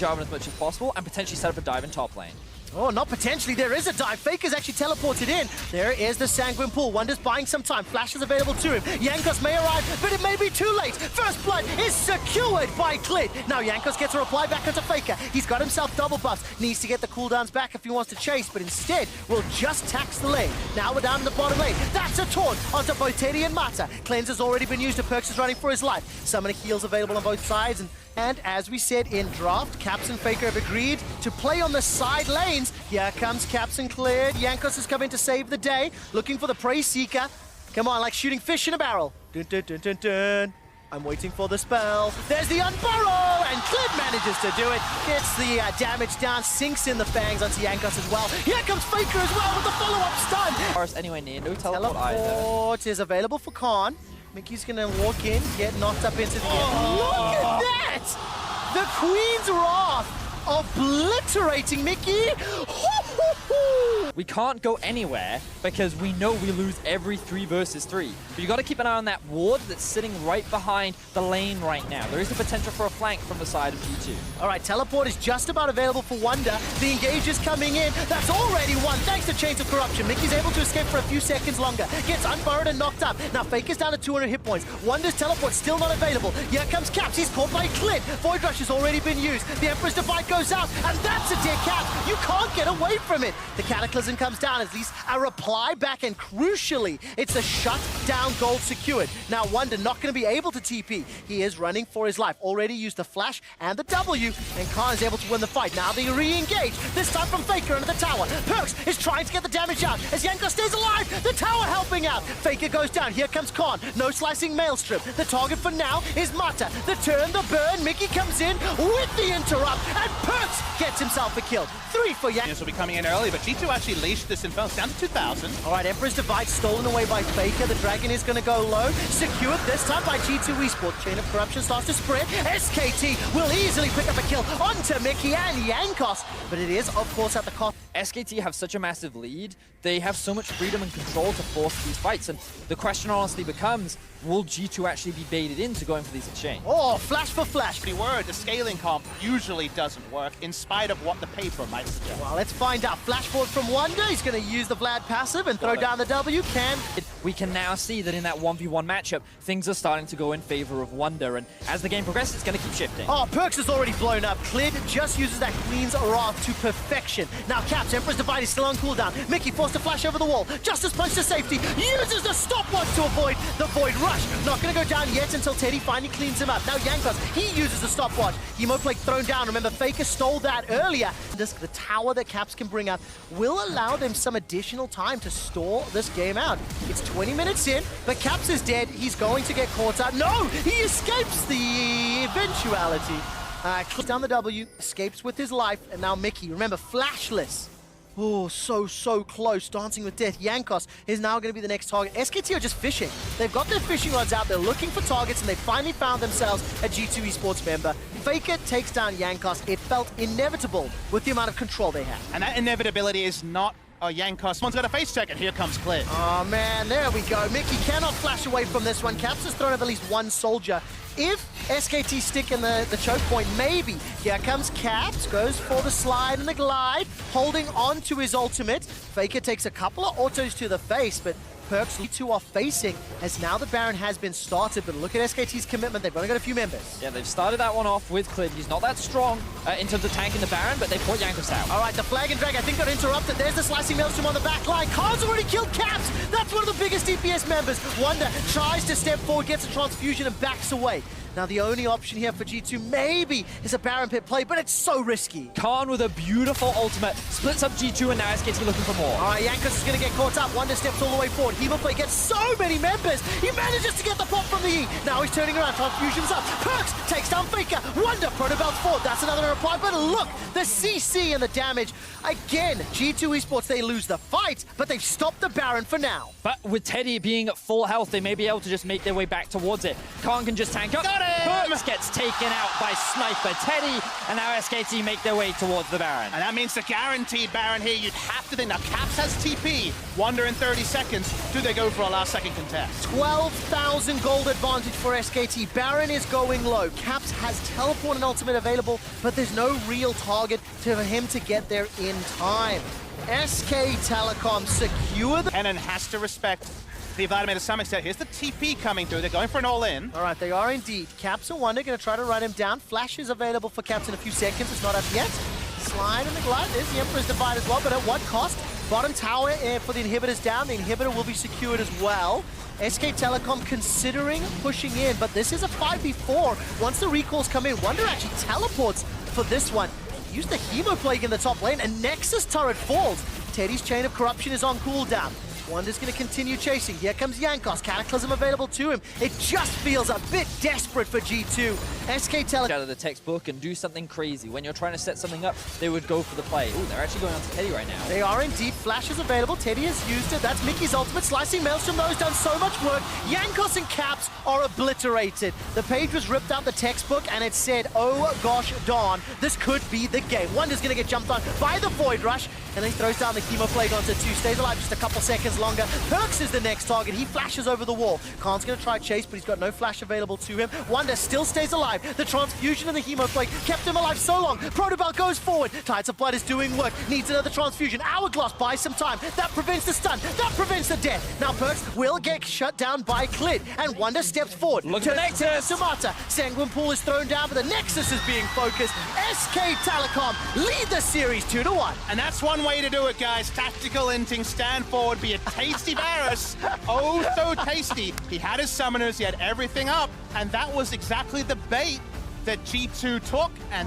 Jarvan as much as possible and potentially set up a dive in top lane. Oh, not potentially. There is a dive. Faker's actually teleported in. There is the Sanguine Pool. Wonder's buying some time. Flash is available to him. Jankos may arrive, but it may be too late. First blood is secured by Klid. Now Jankos gets a reply back onto Faker. He's got himself double buffs. Needs to get the cooldowns back if he wants to chase, but instead will just tax the lane. Now we're down in the bottom lane. That's a taunt onto both Teddy and Mata. Cleanse has already been used. Perks is running for his life. Summoner heals available on both sides. And as we said in draft, Caps and Faker have agreed to play on the side lanes. Here comes Caps and Cleared. Jankos is coming to save the day, looking for the Prey Seeker. Come on, like shooting fish in a barrel. Dun, dun, dun, dun, dun. I'm waiting for the spell. There's the unburrow, and Klid manages to do it. Gets the damage down, sinks in the fangs onto Jankos as well. Here comes Faker as well with the follow-up stun. Forest anywhere near, no teleport either. Teleport is available for Khan. Mickey's gonna walk in, get knocked up into the end. Look at that! The Queen's Wrath obliterating Mickey. We can't go anywhere because we know we lose every 3 versus 3. But you got to keep an eye on that ward that's sitting right behind the lane right now. There is the potential for a flank from the side of G2. All right, teleport is just about available for Wonder. The engage is coming in. That's already won thanks to Chains of Corruption. Mickey's able to escape for a few seconds longer. Gets unburrowed and knocked up. Now Faker's down to 200 hit points. Wonder's teleport still not available. Here comes Caps. He's caught by Klid. Void Rush has already been used. The Emperor's Divide goes out, and that's a dead Cap. You can't get away from it. The Cataclysm comes down, at least a reply back, and crucially, it's a shut-down gold secured. Now Wonder not going to be able to TP. He is running for his life. Already used the flash and the W, and Khan is able to win the fight. Now they re-engage, this time from Faker into the tower. Perks is trying to get the damage out as Jankos stays alive. The tower helping out. Faker goes down. Here comes Khan. No slicing Maelstrom. The target for now is Mata. The turn, the burn. Mickey comes in with the interrupt, and Perks gets himself a kill. 3 for Jankos. This will be coming in early, but G2 actually leashed this Inferno down to 2,000. All right, Emperor's Divide stolen away by Faker. The Dragon is going to go low. Secured this time by G2 Esports. Chain of Corruption starts to spread. SKT will easily pick up a kill onto Mickey and Jankos, but it is, of course, at the cost. SKT have such a massive lead. They have so much freedom and control to force these fights, and the question honestly becomes, will G2 actually be baited into going for these exchange? Oh, flash for flash. The word, the scaling comp usually doesn't work, in spite of what the paper might suggest. Well, let's find out. Flash forward from Wonder. He's going to use the Vlad passive and throw down the W. We can now see that in that 1v1 matchup, things are starting to go in favor of Wonder, and as the game progresses, it's going to keep shifting. Oh, Perks is already blown up. Klid just uses that Queen's Wrath to perfection. Now Caps, Emperor's Divide is still on cooldown. Mickey forced to flash over the wall. Justice Punch to safety. Uses the stopwatch to avoid the Void Rush. Not going to go down yet until Teddy finally cleans him up. Now Jankos, he uses the stopwatch. Hemo Plague thrown down. Remember, Faker stole that earlier. The tower that Caps can bring up will allow them some additional time to stall this game out. It's 20 minutes in, but Caps is dead. He's going to get caught up. No! He escapes the eventuality. Clicks down the W, escapes with his life, and now Mickey, remember, flashless. Oh, so close, dancing with death. Jankos is now going to be the next target. SKT are just fishing. They've got their fishing rods out. They're looking for targets, and they finally found themselves a G2 Esports member. Faker takes down Jankos. It felt inevitable with the amount of control they have. And that inevitability is not Jankos. Someone's got a face check, and here comes Klid. Oh, man, there we go. Mickey cannot flash away from this one. Caps has thrown up at least one soldier. If SKT stick in the choke point, maybe. Here comes Caps, goes for the slide and the glide, holding on to his ultimate. Faker takes a couple of autos to the face, but Perks G2 are facing as now the Baron has been started, but look at SKT's commitment. They've only got a few members. Yeah, they've started that one off with Klid. He's not that strong in terms of tanking the Baron, but they put Jankos out. All right, the Flag and Drag, I think, got interrupted. There's the slicing Maelstrom on the back line. Khan's already killed Caps. That's one of the biggest DPS members. Wonder tries to step forward, gets a transfusion, and backs away. Now, the only option here for G2 maybe is a Baron pit play, but it's so risky. Khan with a beautiful ultimate splits up G2, and now SKT looking for more. All right, Jankos is going to get caught up. Wonder steps all the way forward. Hemo Play gets so many members. He manages to get the pop from the E. Now he's turning around. Transfusion's up. Perks takes down Faker. Wonder Protobel's forward. That's another reply, but look, the CC and the damage. Again, G2 Esports, they lose the fight, but they've stopped the Baron for now. But with Teddy being at full health, they may be able to just make their way back towards it. Khan can just tank up. Got him! Perks gets taken out by Sniper Teddy, and now SKT make their way towards the Baron. And that means the guaranteed Baron here. You'd have to think. Now, Caps has TP. Wonder in 30 seconds. Do they go for a last second contest? 12,000 gold advantage for SKT. Baron is going low. Caps has teleport and ultimate available, but there's no real target for him to get there in time. SK Telecom secure the... Kennen has to respect the Vladimir to some extent. Here's the TP coming through. They're going for an all-in. All right, they are indeed. Caps and Wonder going to try to run him down. Flash is available for Caps in a few seconds. It's not up yet. Slide and the glide. There's the Emperor's Divide as well, but at what cost? Bottom tower for the inhibitors down. The inhibitor will be secured as well. SK Telecom considering pushing in, but this is a 5v4. Once the recalls come in, Wonder actually teleports for this one. Use the Hemo Plague in the top lane, and Nexus turret falls. Teddy's Chain of Corruption is on cooldown. Wonder's going to continue chasing. Here comes Yankos. Cataclysm available to him. It just feels a bit desperate for G2. SK Telecom Out of the textbook and do something crazy. When you're trying to set something up, they would go for the play. Ooh, they're actually going on to Teddy right now. They are indeed. Flash is available. Teddy has used it. That's Mickey's ultimate. Slicing Maelstrom, though, has done so much work. Yankos and Caps are obliterated. The page was ripped out the textbook, and it said, oh gosh darn, this could be the game. Wonder's going to get jumped on by the Void Rush, and then he throws down the Chemo Plague onto 2. Stays alive just a couple seconds longer. Perks is the next target. He flashes over the wall. Khan's going to try chase, but he's got no flash available to him. Wonder still stays alive. The transfusion and the Hemo Plague kept him alive so long. Protobell goes forward. Tides of Blood is doing work. Needs another transfusion. Hourglass buys some time. That prevents the stun. That prevents the death. Now Perks will get shut down by Clid, and Wonder steps forward. Look at Nexus! Sumata. Sanguine Pool is thrown down, but the Nexus is being focused. SK Telecom lead the series 2-1. And that's one way to do it, guys. Tactical inting, stand forward, be a tasty Varus. Oh, so tasty. He had his summoners, he had everything up, and that was exactly the bait that G2 took, and